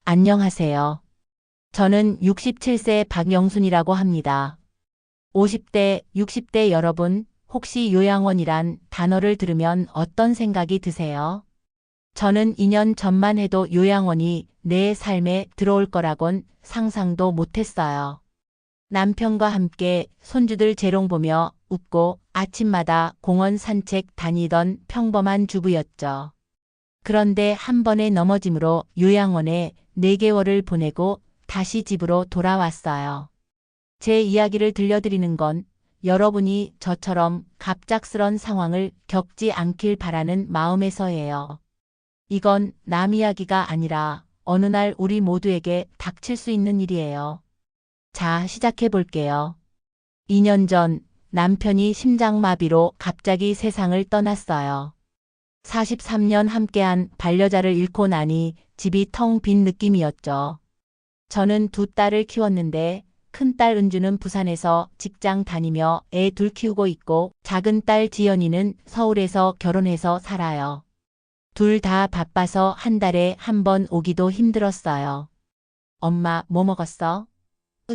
안녕하세요. 저는 67세 박영순이라고 합니다. 50대, 60대 여러분, 혹시 요양원이란 단어를 들으면 어떤 생각이 드세요? 저는 2년 전만 해도 요양원이 내 삶에 들어올 거라곤 상상도 못했어요. 남편과 함께 손주들 재롱 보며 웃고 아침마다 공원 산책 다니던 평범한 주부였죠. 그런데 한 번의 넘어짐으로 요양원에 4개월을 보내고 다시 집으로 돌아왔어요. 제 이야기를 들려드리는 건 여러분이 저처럼 갑작스런 상황을 겪지 않길 바라는 마음에서예요. 이건 남 이야기가 아니라 어느 날 우리 모두에게 닥칠 수 있는 일이에요. 자, 시작해 볼게요. 2년 전 남편이 심장마비로 갑자기 세상을 떠났어요. 43년 함께한 반려자를 잃고 나니 집이 텅 빈 느낌이었죠. 저는 두 딸을 키웠는데 큰딸 은주는 부산에서 직장 다니며 애 둘 키우고 있고 작은 딸 지연이는 서울에서 결혼해서 살아요. 둘 다 바빠서 한 달에 한 번 오기도 힘들었어요. 엄마, 뭐 먹었어?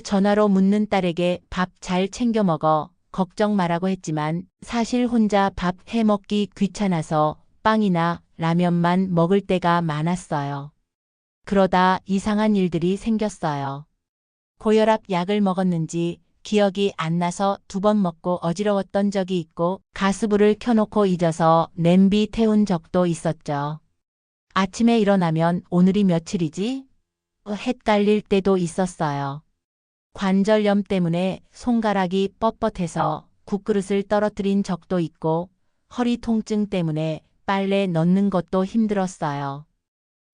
전화로 묻는 딸에게 밥 잘 챙겨 먹어. 걱정 말라고 했지만 사실 혼자 밥 해 먹기 귀찮아서 빵이나 라면만 먹을 때가 많았어요. 그러다 이상한 일들이 생겼어요. 고혈압 약을 먹었는지 기억이 안 나서 2번 먹고 어지러웠던 적이 있고 가스불을 켜놓고 잊어서 냄비 태운 적도 있었죠. 아침에 일어나면 오늘이 며칠이지? 헷갈릴 때도 있었어요. 관절염 때문에 손가락이 뻣뻣해서 국그릇을 떨어뜨린 적도 있고 허리 통증 때문에 빨래 넣는 것도 힘들었어요.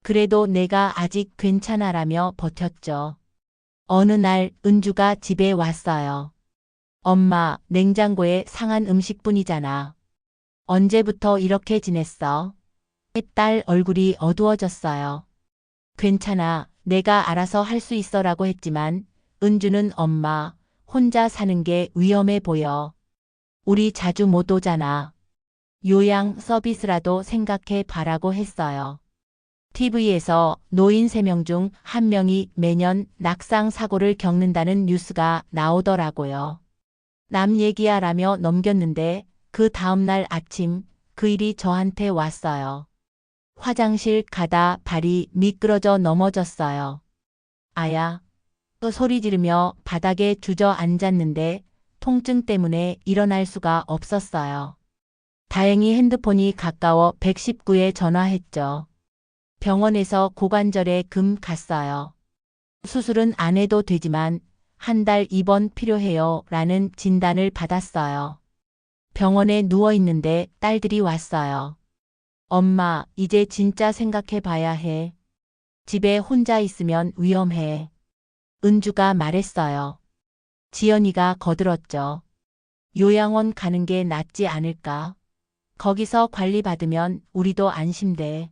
그래도 내가 아직 괜찮아라며 버텼죠. 어느 날 은주가 집에 왔어요. 엄마, 냉장고에 상한 음식뿐이잖아. 언제부터 이렇게 지냈어? 딸 얼굴이 어두워졌어요. 괜찮아, 내가 알아서 할 수 있어라고 했지만 은주는 엄마, 혼자 사는 게 위험해 보여. 우리 자주 못 오잖아. 요양 서비스라도 생각해 봐라고 했어요. TV에서 노인 3명 중 1명이 매년 낙상 사고를 겪는다는 뉴스가 나오더라고요. 남 얘기야라며 넘겼는데 그 다음날 아침 그 일이 저한테 왔어요. 화장실 가다 발이 미끄러져 넘어졌어요. 아야, 소리 지르며 바닥에 주저앉았는데 통증 때문에 일어날 수가 없었어요. 다행히 핸드폰이 가까워 119에 전화했죠. 병원에서 고관절에 금 갔어요. 수술은 안 해도 되지만 한 달 입원 필요해요 라는 진단을 받았어요. 병원에 누워 있는데 딸들이 왔어요. 엄마, 이제 진짜 생각해 봐야 해. 집에 혼자 있으면 위험해. 은주가 말했어요. 지연이가 거들었죠. 요양원 가는 게 낫지 않을까? 거기서 관리받으면 우리도 안심돼.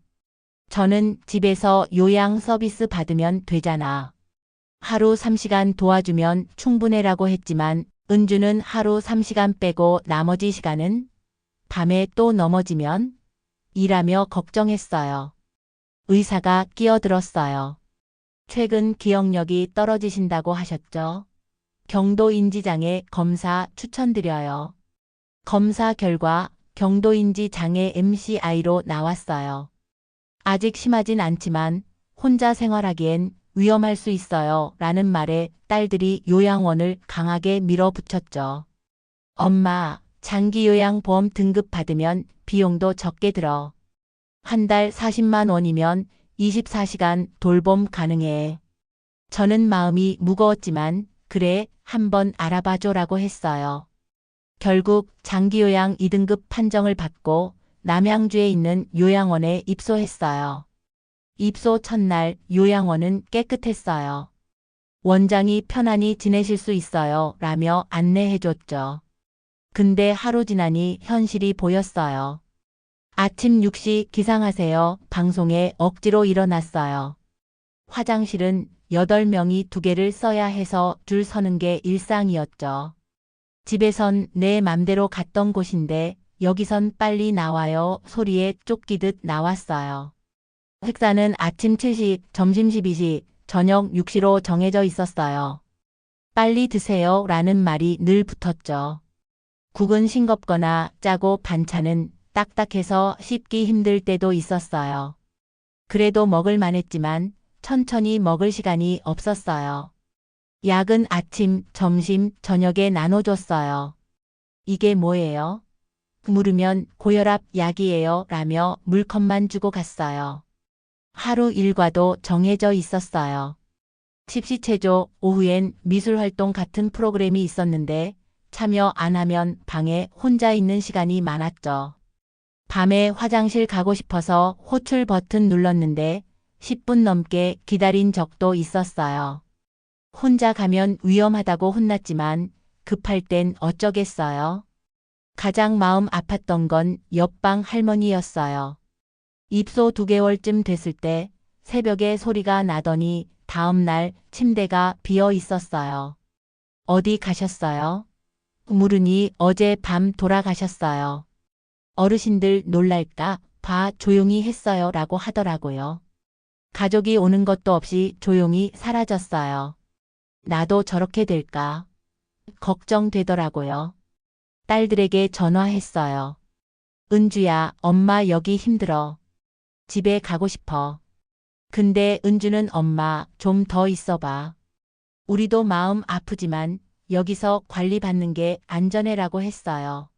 저는 집에서 요양 서비스 받으면 되잖아. 하루 3시간 도와주면 충분해라고 했지만 은주는 하루 3시간 빼고 나머지 시간은 밤에 또 넘어지면 일하며 걱정했어요. 의사가 끼어들었어요. 최근 기억력이 떨어지신다고 하셨죠? 경도인지장애 검사 추천드려요. 검사 결과 경도인지장애 MCI로 나왔어요. 아직 심하진 않지만 혼자 생활하기엔 위험할 수 있어요 라는 말에 딸들이 요양원을 강하게 밀어붙였죠. 엄마, 장기요양보험 등급 받으면 비용도 적게 들어. 한 달 40만 원이면 24시간 돌봄 가능해. 저는 마음이 무거웠지만 그래, 한번 알아봐줘라고 했어요. 결국 장기요양 2등급 판정을 받고 남양주에 있는 요양원에 입소했어요. 입소 첫날 요양원은 깨끗했어요. 원장이 편안히 지내실 수 있어요 라며 안내해줬죠. 근데 하루 지나니 현실이 보였어요. 아침 6시 기상하세요 방송에 억지로 일어났어요. 화장실은 8명이 2개를 써야 해서 줄 서는 게 일상이었죠. 집에선 내 맘대로 갔던 곳인데 여기선 빨리 나와요 소리에 쫓기듯 나왔어요. 식사는 아침 7시, 점심 12시, 저녁 6시로 정해져 있었어요. 빨리 드세요 라는 말이 늘 붙었죠. 국은 싱겁거나 짜고 반찬은 딱딱해서 씹기 힘들 때도 있었어요. 그래도 먹을 만했지만 천천히 먹을 시간이 없었어요. 약은 아침, 점심, 저녁에 나눠줬어요. 이게 뭐예요? 물으면 고혈압 약이에요 라며 물컵만 주고 갔어요. 하루 일과도 정해져 있었어요. 십시체조, 오후엔 미술활동 같은 프로그램이 있었는데 참여 안 하면 방에 혼자 있는 시간이 많았죠. 밤에 화장실 가고 싶어서 호출 버튼 눌렀는데 10분 넘게 기다린 적도 있었어요. 혼자 가면 위험하다고 혼났지만 급할 땐 어쩌겠어요? 가장 마음 아팠던 건 옆방 할머니였어요. 입소 2개월쯤 됐을 때 새벽에 소리가 나더니 다음 날 침대가 비어 있었어요. 어디 가셨어요? 물으니 어제 밤 돌아가셨어요. 어르신들 놀랄까 봐 조용히 했어요 라고 하더라고요. 가족이 오는 것도 없이 조용히 사라졌어요. 나도 저렇게 될까? 걱정되더라고요. 딸들에게 전화했어요. 은주야, 엄마 여기 힘들어. 집에 가고 싶어. 근데 은주는 엄마 좀 더 있어봐. 우리도 마음 아프지만 여기서 관리받는 게 안전해라고 했어요.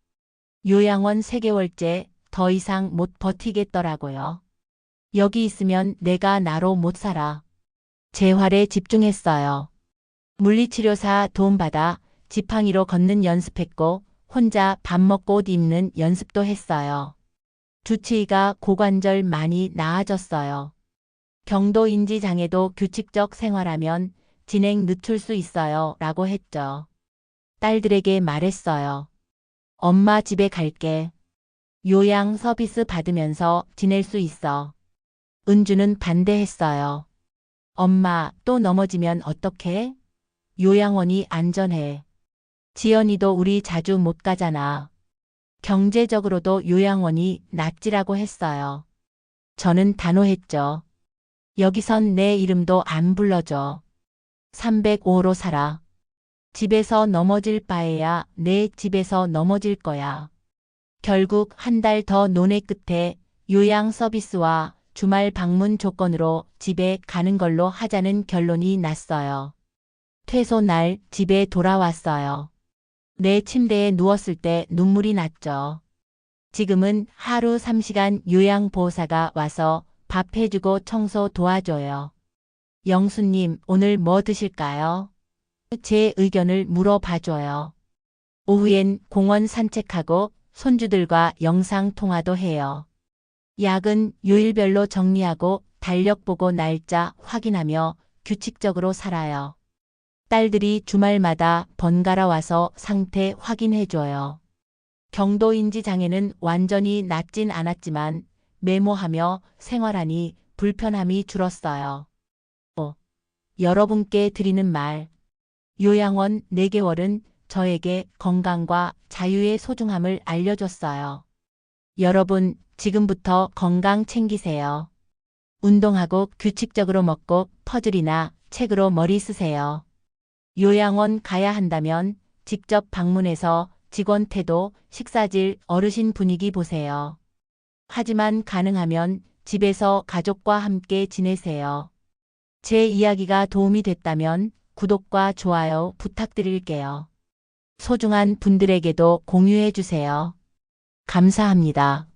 요양원 3개월째 더 이상 못 버티겠더라고요. 여기 있으면 내가 나로 못 살아. 재활에 집중했어요. 물리치료사 도움받아 지팡이로 걷는 연습했고 혼자 밥 먹고 옷 입는 연습도 했어요. 주치의가 고관절 많이 나아졌어요. 경도인지 장애도 규칙적 생활하면 진행 늦출 수 있어요 라고 했죠. 딸들에게 말했어요. 엄마 집에 갈게. 요양 서비스 받으면서 지낼 수 있어. 은주는 반대했어요. 엄마 또 넘어지면 어떡해? 요양원이 안전해. 지연이도 우리 자주 못 가잖아. 경제적으로도 요양원이 낫지라고 했어요. 저는 단호했죠. 여기선 내 이름도 안 불러줘. 305로 살아. 집에서 넘어질 바에야 내 집에서 넘어질 거야. 결국 한 달 더 논의 끝에 요양 서비스와 주말 방문 조건으로 집에 가는 걸로 하자는 결론이 났어요. 퇴소 날 집에 돌아왔어요. 내 침대에 누웠을 때 눈물이 났죠. 지금은 하루 3시간 요양보호사가 와서 밥 해주고 청소 도와줘요. 영수님, 오늘 뭐 드실까요? 제 의견을 물어봐줘요. 오후엔 공원 산책하고 손주들과 영상통화도 해요. 약은 요일별로 정리하고 달력 보고 날짜 확인하며 규칙적으로 살아요. 딸들이 주말마다 번갈아 와서 상태 확인해줘요. 경도인지 장애는 완전히 낫진 않았지만 메모하며 생활하니 불편함이 줄었어요. 여러분께 드리는 말. 요양원 4개월은 저에게 건강과 자유의 소중함을 알려줬어요. 여러분, 지금부터 건강 챙기세요. 운동하고 규칙적으로 먹고 퍼즐이나 책으로 머리 쓰세요. 요양원 가야 한다면 직접 방문해서 직원 태도, 식사질, 어르신 분위기 보세요. 하지만 가능하면 집에서 가족과 함께 지내세요. 제 이야기가 도움이 됐다면 구독과 좋아요 부탁드릴게요. 소중한 분들에게도 공유해 주세요. 감사합니다.